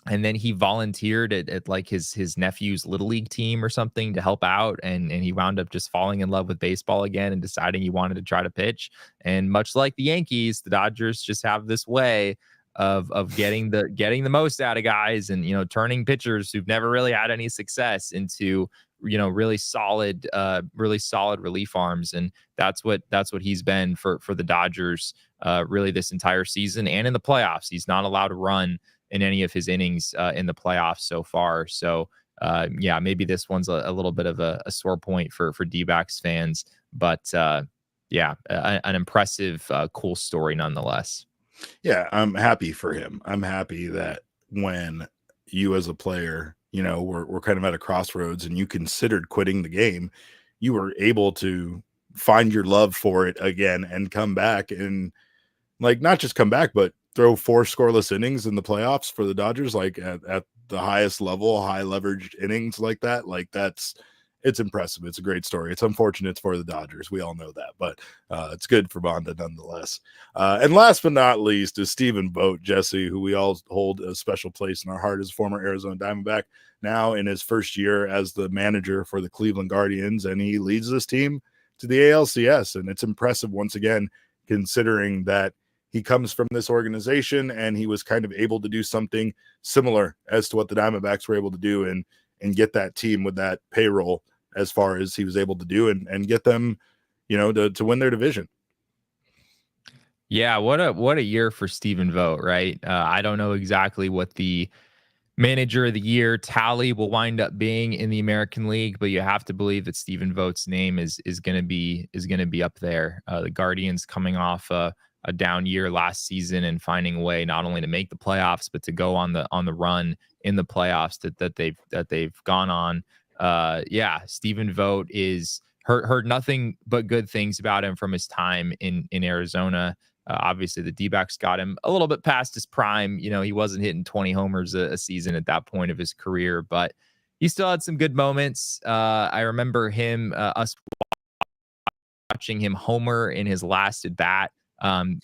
And then he volunteered at like his nephew's little league team or something to help out. And he wound up just falling in love with baseball again and deciding he wanted to try to pitch. And much like the Yankees, the Dodgers just have this way of getting the most out of guys and, you know, turning pitchers who've never really had any success into, you know, really solid relief arms. And that's what he's been for the Dodgers really this entire season and in the playoffs. He's not allowed to run in any of his innings in the playoffs so far. So yeah, maybe this one's a little bit of a sore point for D-backs fans, but yeah, an impressive, cool story nonetheless. Yeah, I'm happy for him. I'm happy that when you as a player, you know, we're kind of at a crossroads and you considered quitting the game, you were able to find your love for it again and come back and, like, not just come back, but throw 4 scoreless innings in the playoffs for the Dodgers, like at the highest level, high leveraged innings like that. Like, it's impressive. It's a great story. It's unfortunate for the Dodgers. We all know that, but it's good for Banda nonetheless. And last but not least is Stephen Vogt, Jesse, who we all hold a special place in our heart as former Arizona Diamondback, now in his first year as the manager for the Cleveland Guardians, and he leads this team to the ALCS. And it's impressive once again, considering that he comes from this organization and he was kind of able to do something similar as to what the Diamondbacks were able to do and get that team with that payroll as far as he was able to do and get them, you know, to win their division. Yeah, what a year for Stephen Vogt, right? I don't know exactly what the manager of the year tally will wind up being in the American League, but you have to believe that Stephen Vogt's name is going to be up there. The Guardians coming off a a down year last season and finding a way not only to make the playoffs but to go on the run in the playoffs that they've gone on. Stephen Vogt is heard nothing but good things about him from his time in Arizona. Obviously, the D-backs got him a little bit past his prime. He wasn't hitting 20 homers a season at that point of his career, but he still had some good moments. I remember us watching him homer in his last at bat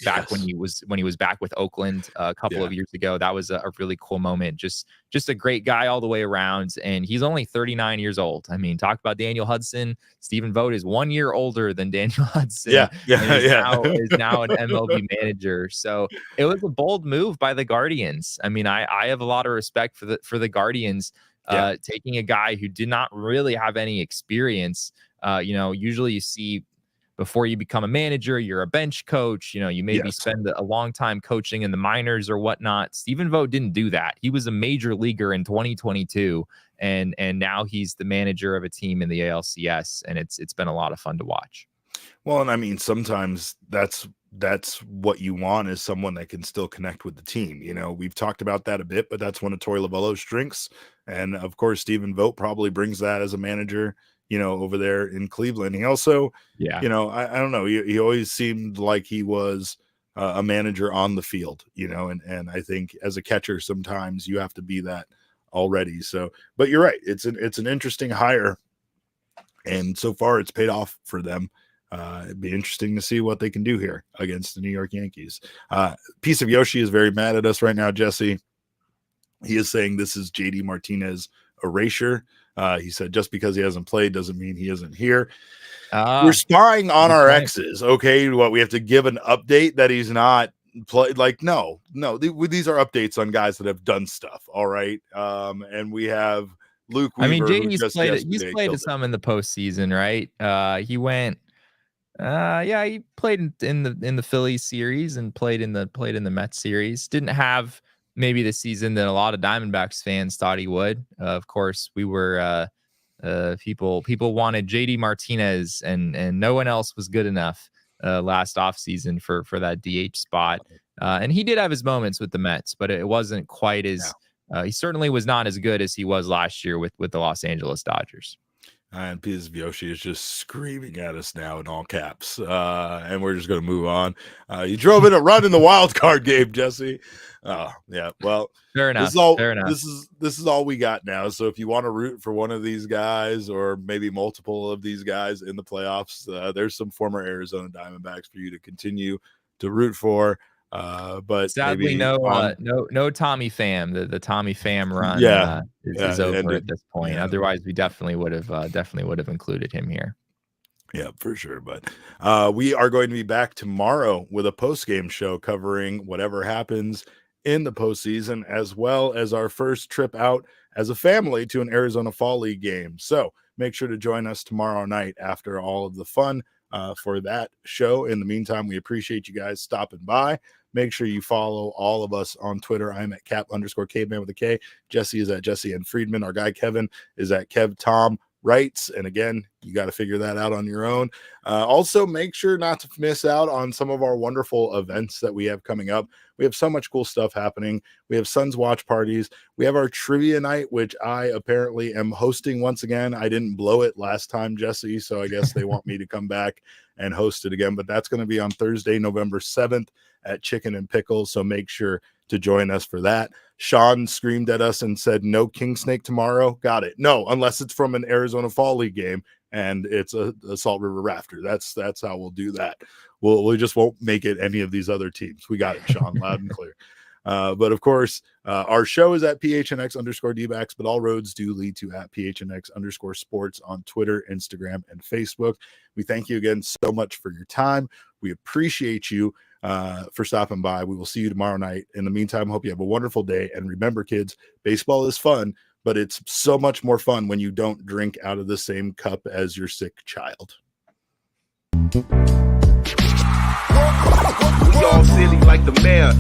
back when he was back with Oakland a couple of years ago. That was a really cool moment. Just a great guy all the way around. And he's only 39 years old. I mean, talk about Daniel Hudson. Stephen Vogt is 1 year older than Daniel Hudson. Is now an MLB manager. So it was a bold move by the Guardians. I mean, I have a lot of respect for the Guardians taking a guy who did not really have any experience. Usually you see, before you become a manager, you're a bench coach. You maybe spend a long time coaching in the minors or whatnot. Stephen Vogt didn't do that. He was a major leaguer in 2022, and now he's the manager of a team in the ALCS, and it's been a lot of fun to watch. Well, and I mean, sometimes that's what you want, is someone that can still connect with the team. We've talked about that a bit, but that's one of Torey Lovullo's strengths. And of course, Stephen Vogt probably brings that as a manager, over there in Cleveland. He also, I don't know, he always seemed like he was a manager on the field, and I think as a catcher, sometimes you have to be that already. So, but you're right. It's an interesting hire. And so far it's paid off for them. It'd be interesting to see what they can do here against the New York Yankees. Piece of Yoshi is very mad at us right now, Jesse. He is saying this is JD Martinez erasure. He said just because he hasn't played doesn't mean he isn't here. We're spying on our exes. Okay, what, we have to give an update that he's not played? Like, no, these are updates on guys that have done stuff. All right, and we have Luke Weaver. I mean, JD's he's played some in the postseason, right? He went. He played in the Phillies series and played in the Mets series. Didn't have maybe the season that a lot of Diamondbacks fans thought he would. Of course, we were people wanted JD Martinez, and no one else was good enough last offseason for that DH spot. And he did have his moments with the Mets, but it wasn't quite as he certainly was not as good as he was last year with the Los Angeles Dodgers. And Piz Yoshi is just screaming at us now in all caps. And we're just going to move on. You drove in a run in the wild card game, Jesse. Yeah. Well, fair enough. Fair enough. This is all we got now. So if you want to root for one of these guys, or maybe multiple of these guys in the playoffs, there's some former Arizona Diamondbacks for you to continue to root for. But sadly, no Tommy Pham. The Tommy Pham run is over at this point. Otherwise, we definitely would have included him here. Yeah, for sure. But we are going to be back tomorrow with a post-game show covering whatever happens in the postseason, as well as our first trip out as a family to an Arizona Fall League game. So make sure to join us tomorrow night after all of the fun for that show. In the meantime, we appreciate you guys stopping by. Make sure you follow all of us on Twitter. I'm at Cap_Caveman with a K. Jesse is at Jesse and Friedman. Our guy Kevin is at Kev Tom Writes. And again, you got to figure that out on your own. Also, make sure not to miss out on some of our wonderful events that we have coming up. We have so much cool stuff happening. We have Suns watch parties. We have our trivia night, which I apparently am hosting once again. I didn't blow it last time, Jesse, so I guess they want me to come back and host it again. But that's going to be on Thursday, November 7th at Chicken and Pickles. So make sure to join us for that. Sean screamed at us and said, no King Snake tomorrow. Got it. No, unless it's from an Arizona Fall League game and it's a Salt River Rafter. That's how we'll do that. We just won't make it any of these other teams. We got it, Sean, loud and clear. But of course, our show is at PHNX_DBacks, but all roads do lead to at PHNX_sports on Twitter, Instagram, and Facebook. We thank you again so much for your time. We appreciate you for stopping by. We will see you tomorrow night. In the meantime, hope you have a wonderful day. And remember, kids, baseball is fun, but it's so much more fun when you don't drink out of the same cup as your sick child. We all silly like the mayor.